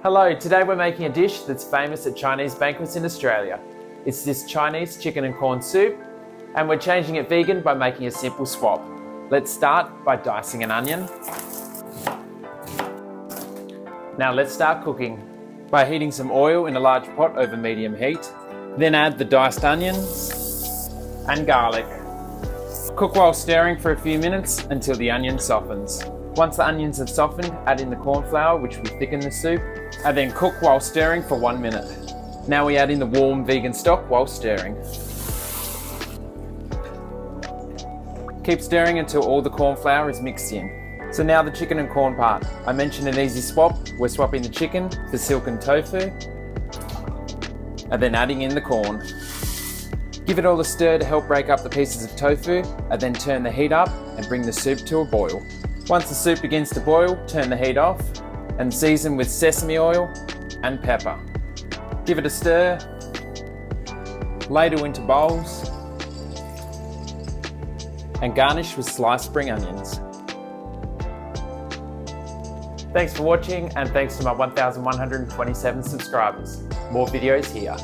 Hello, today we're making a dish that's famous at Chinese banquets in Australia. It's this Chinese chicken and corn soup, and we're changing it vegan by making a simple swap. Let's start by dicing an onion. Now let's start cooking by heating some oil in a large pot over medium heat. Then add the diced onions and garlic. Cook while stirring for a few minutes until the onion softens. Once the onions have softened, add in the cornflour, which will thicken the soup, and then cook while stirring for 1 minute. Now we add in the warm vegan stock while stirring. Keep stirring until all the cornflour is mixed in. So now the chicken and corn part. I mentioned an easy swap. We're swapping the chicken for silken tofu, and then adding in the corn. Give it all a stir to help break up the pieces of tofu, and then turn the heat up and bring the soup to a boil. Once the soup begins to boil, turn the heat off and season with sesame oil and pepper. Give it a stir, ladle into bowls, and garnish with sliced spring onions. Thanks for watching, and thanks to my 1,127 subscribers. More videos here.